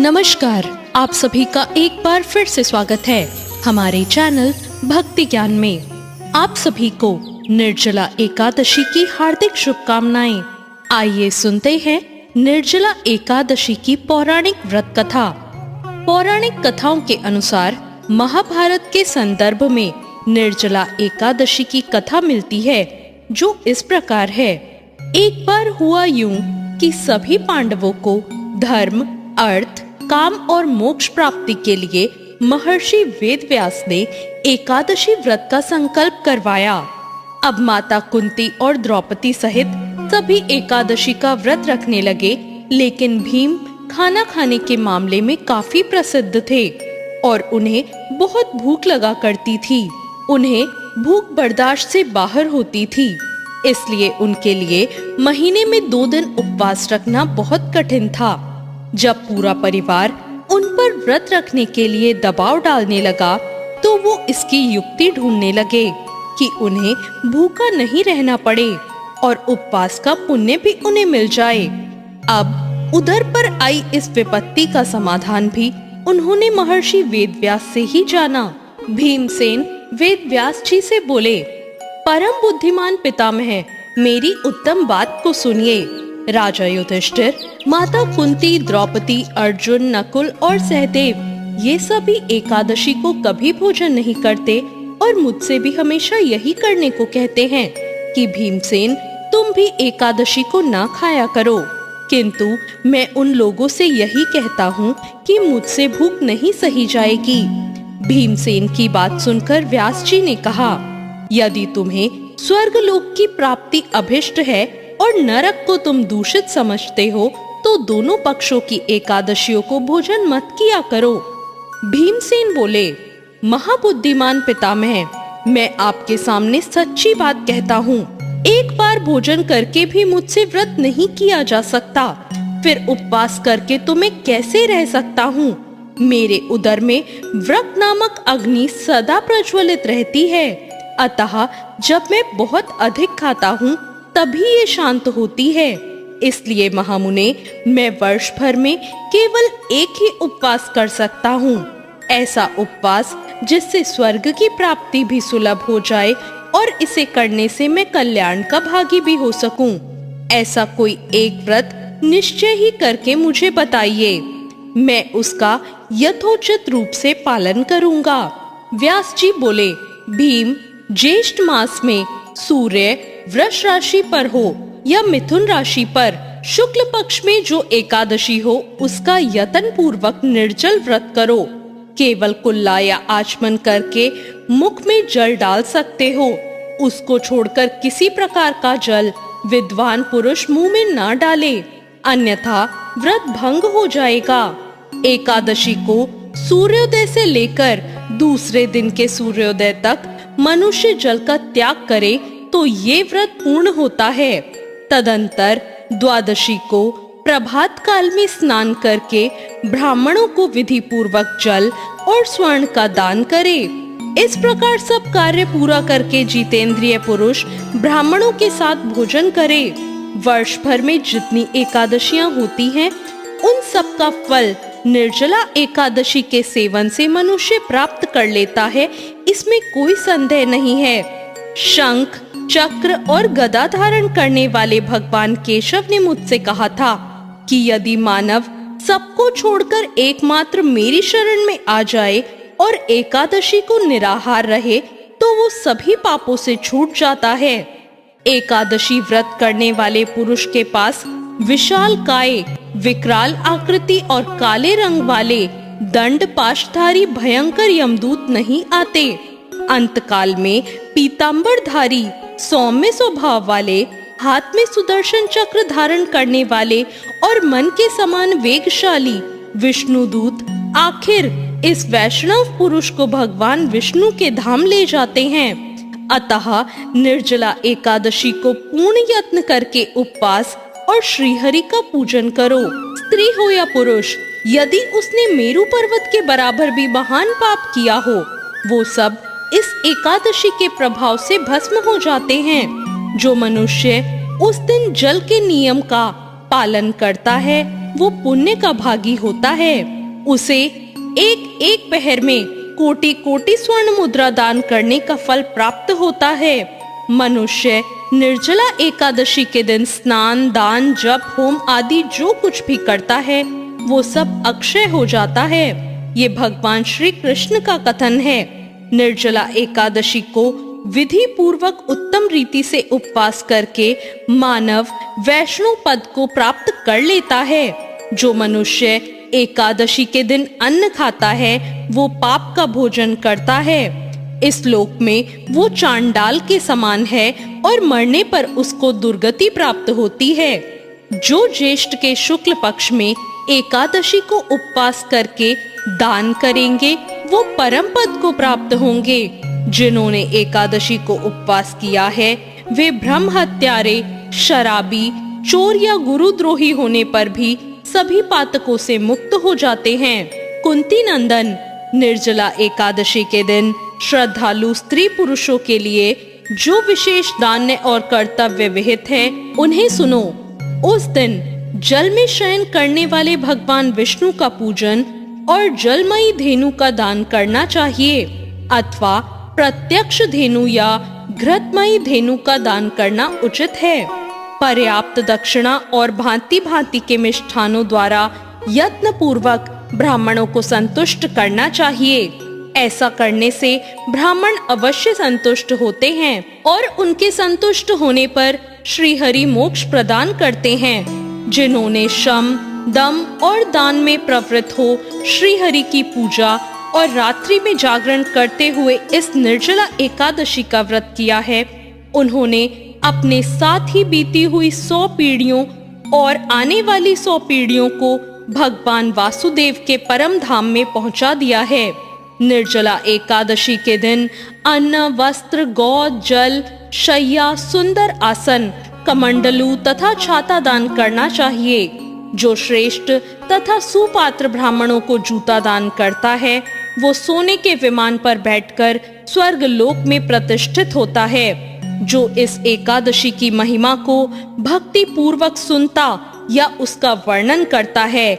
नमस्कार, आप सभी का एक बार फिर से स्वागत है हमारे चैनल भक्ति ज्ञान में। आप सभी को निर्जला एकादशी की हार्दिक शुभकामनाएं। आइए सुनते हैं निर्जला एकादशी की पौराणिक व्रत कथा। पौराणिक कथाओं के अनुसार महाभारत के संदर्भ में निर्जला एकादशी की कथा मिलती है, जो इस प्रकार है। एक बार हुआ यूं कि सभी पांडवों को धर्म, अर्थ, काम और मोक्ष प्राप्ति के लिए महर्षि वेदव्यास ने एकादशी व्रत का संकल्प करवाया। अब माता कुंती और द्रौपदी सहित सभी एकादशी का व्रत रखने लगे, लेकिन भीम खाना खाने के मामले में काफी प्रसिद्ध थे और उन्हें बहुत भूख लगा करती थी। उन्हें भूख बर्दाश्त से बाहर होती थी, इसलिए उनके लिए महीने में 2 दिन उपवास रखना बहुत कठिन था। जब पूरा परिवार उन पर व्रत रखने के लिए दबाव डालने लगा, तो वो इसकी युक्ति ढूंढने लगे कि उन्हें भूखा नहीं रहना पड़े और उपवास का पुण्य भी उन्हें मिल जाए। अब उधर पर आई इस विपत्ति का समाधान भी उन्होंने महर्षि वेदव्यास से ही जाना। भीमसेन वेदव्यास जी से बोले, परम बुद्धिमान पितामह, मेरी उत्तम बात को सुनिए। राजा युधिष्ठिर, माता कुंती, द्रौपदी, अर्जुन, नकुल और सहदेव ये सभी एकादशी को कभी भोजन नहीं करते और मुझसे भी हमेशा यही करने को कहते हैं कि भीमसेन, तुम भी एकादशी को ना खाया करो। किंतु मैं उन लोगों से यही कहता हूँ कि मुझसे भूख नहीं सही जाएगी। भीमसेन की बात सुनकर व्यास जी ने कहा, यदि तुम्हें स्वर्ग लोक की प्राप्ति अभिष्ट है और नरक को तुम दूषित समझते हो, तो दोनों पक्षों की एकादशियों को भोजन मत किया करो। भीमसेन बोले, महाबुद्धिमान पितामह, मैं आपके सामने सच्ची बात कहता हूँ। एक बार भोजन करके भी मुझसे व्रत नहीं किया जा सकता, फिर उपवास करके तो मैं कैसे रह सकता हूँ। मेरे उदर में व्रत नामक अग्नि सदा प्रज्वलित रहती है, अतः जब मैं बहुत अधिक खाता हूँ तभी ये शांत होती है। इसलिए महामुने, मैं वर्ष भर में केवल एक ही उपवास कर सकता हूँ, ऐसा उपवास जिससे स्वर्ग की प्राप्ति भी सुलभ हो जाए और इसे करने से मैं कल्याण का भागी भी हो सकूं। ऐसा कोई एक व्रत निश्चय ही करके मुझे बताइए, मैं उसका यथोचित रूप से पालन करूंगा। व्यास जी बोले, भीम, ज्येष्ठ मास में सूर्य वृष राशि पर हो या मिथुन राशि पर शुक्ल पक्ष में जो एकादशी हो, उसका यतन पूर्वक निर्जल व्रत करो। केवल कुल्ला या आचमन करके मुख में जल डाल सकते हो। उसको छोड़कर किसी प्रकार का जल विद्वान पुरुष मुंह में ना डाले, अन्यथा व्रत भंग हो जाएगा। एकादशी को सूर्योदय से लेकर दूसरे दिन के सूर्योदय तक मनुष्य जल का त्याग करे तो ये व्रत पूर्ण होता है। तदंतर द्वादशी को प्रभात काल में स्नान करके ब्राह्मणों को विधि पूर्वक जल और स्वर्ण का दान करे। इस प्रकार सब कार्य पूरा करके जितेंद्रिय पुरुष ब्राह्मणों के साथ भोजन करे। वर्ष भर में जितनी एकादशियां होती हैं, उन सब का फल निर्जला एकादशी के सेवन से मनुष्य प्राप्त कर लेता है, इसमें कोई संदेह नहीं है। शंख, चक्र और गदा धारण करने वाले भगवान केशव ने मुझसे कहा था कि यदि मानव सबको छोड़कर एकमात्र मेरी शरण में आ जाए और एकादशी को निराहार रहे, तो वो सभी पापों से छूट जाता है। एकादशी व्रत करने वाले पुरुष के पास विशाल काय, विकराल आकृति और काले रंग वाले दंड पाशधारी भयंकर यमदूत नहीं आते। अंतकाल में पीतांबरधारी सौम्य स्वभाव वाले, हाथ में सुदर्शन चक्र धारण करने वाले और मन के समान वेगशाली विष्णुदूत आखिर इस वैष्णव पुरुष को भगवान विष्णु के धाम ले जाते हैं। अतः निर्जला एकादशी को पूर्ण यत्न करके उपवास और श्रीहरि का पूजन करो। स्त्री हो या पुरुष, यदि उसने मेरु पर्वत के बराबर भी महान पाप किया हो, वो सब इस एकादशी के प्रभाव से भस्म हो जाते हैं। जो मनुष्य उस दिन जल के नियम का पालन करता है वो पुण्य का भागी होता है। उसे एक एक पहर में कोटि कोटि स्वर्ण मुद्रा दान करने का फल प्राप्त होता है। मनुष्य निर्जला एकादशी के दिन स्नान, दान, जप, होम आदि जो कुछ भी करता है वो सब अक्षय हो जाता है। ये भगवान श्री कृष्ण का कथन है। निर्जला एकादशी को विधि पूर्वक उत्तम रीति से उपवास करके मानव वैष्णव पद को प्राप्त कर लेता है। जो मनुष्य एकादशी के दिन अन्न खाता है वो पाप का भोजन करता है। इस लोक में वो चांडाल के समान है और मरने पर उसको दुर्गति प्राप्त होती है। जो ज्येष्ठ के शुक्ल पक्ष में एकादशी को उपवास करके दान करेंगे वो परम पद को प्राप्त होंगे। जिन्होंने एकादशी को उपवास किया है वे ब्रह्म हत्यारे, शराबी, चोर या गुरुद्रोही होने पर भी सभी पातकों से मुक्त हो जाते हैं। कुंती नंदन, निर्जला एकादशी के दिन श्रद्धालु स्त्री पुरुषों के लिए जो विशेष दान और कर्तव्य विहित है उन्हें सुनो। उस दिन जल में शयन करने वाले भगवान विष्णु का पूजन और जलमयी धेनु का दान करना चाहिए अथवा प्रत्यक्ष धेनु या घृतमयी धेनु का दान करना उचित है। पर्याप्त दक्षिणा और भांति भांति के मिष्ठानों द्वारा यत्न पूर्वक ब्राह्मणों को संतुष्ट करना चाहिए। ऐसा करने से ब्राह्मण अवश्य संतुष्ट होते हैं और उनके संतुष्ट होने पर श्री हरि मोक्ष प्रदान करते हैं। जिन्होंने शम, दम और दान में प्रवृत्त हो श्री हरि की पूजा और रात्रि में जागरण करते हुए इस निर्जला एकादशी का व्रत किया है, उन्होंने अपने साथ ही बीती हुई 100 पीढ़ियों और आने वाली 100 पीढ़ियों को भगवान वासुदेव के परम धाम में पहुंचा दिया है। निर्जला एकादशी के दिन अन्न, वस्त्र, गौ, जल, शय्या, सुंदर आसन, कमंडलू तथा छाता दान करना चाहिए। जो श्रेष्ठ तथा सुपात्र ब्राह्मणों को जूता दान करता है वो सोने के विमान पर बैठकर स्वर्ग लोक में प्रतिष्ठित होता है। जो इस एकादशी की महिमा को भक्ति पूर्वक सुनता या उसका वर्णन करता है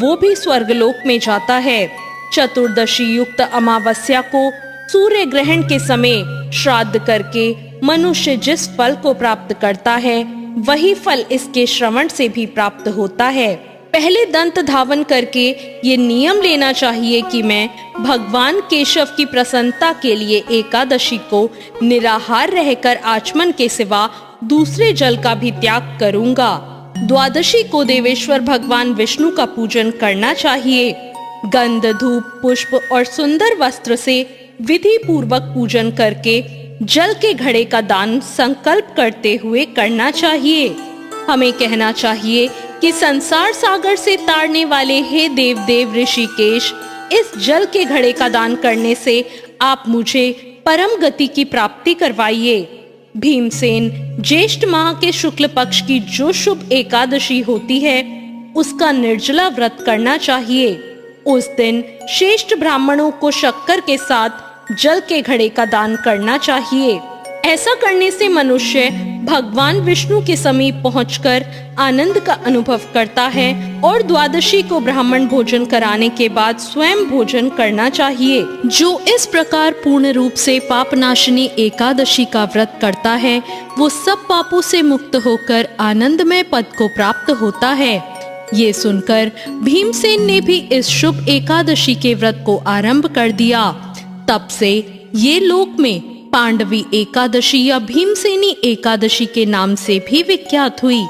वो भी स्वर्गलोक में जाता है। चतुर्दशी युक्त अमावस्या को सूर्य ग्रहण के समय श्राद्ध करके मनुष्य जिस फल को प्राप्त करता है वही फल इसके श्रवण से भी प्राप्त होता है। पहले दंत धावन करके ये नियम लेना चाहिए कि मैं भगवान केशव की प्रसन्नता के लिए एकादशी को निराहार रहकर आचमन के सिवा दूसरे जल का भी त्याग करूंगा। द्वादशी को देवेश्वर भगवान विष्णु का पूजन करना चाहिए। गंध, धूप, पुष्प और सुंदर वस्त्र से विधि पूर्वक पूजन करके जल के घड़े का दान संकल्प करते हुए करना चाहिए। हमें कहना चाहिए कि संसार सागर से तारने वाले हे देव देव ऋषिकेश, इस जल के घड़े का दान करने से आप मुझे परम गति की प्राप्ति करवाइए। भीमसेन, ज्येष्ठ माह के शुक्ल पक्ष की जो शुभ एकादशी होती है उसका निर्जला व्रत करना चाहिए। उस दिन श्रेष्ठ ब्राह्मणों को शक्कर के साथ जल के घड़े का दान करना चाहिए। ऐसा करने से मनुष्य भगवान विष्णु के समीप पहुंचकर आनंद का अनुभव करता है और द्वादशी को ब्राह्मण भोजन कराने के बाद स्वयं भोजन करना चाहिए। जो इस प्रकार पूर्ण रूप से पापनाशिनी एकादशी का व्रत करता है वो सब पापों से मुक्त होकर आनंदमय पद को प्राप्त होता है। ये सुनकर भीमसेन ने भी इस शुभ एकादशी के व्रत को आरंभ कर दिया। तब से ये लोक में पांडवी एकादशी या भीमसेनी एकादशी के नाम से भी विख्यात हुई।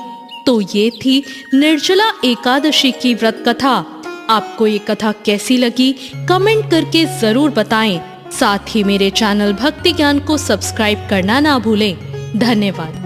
तो ये थी निर्जला एकादशी की व्रत कथा। आपको ये कथा कैसी लगी कमेंट करके जरूर बताएं। साथ ही मेरे चैनल भक्ति ज्ञान को सब्सक्राइब करना ना भूलें। धन्यवाद।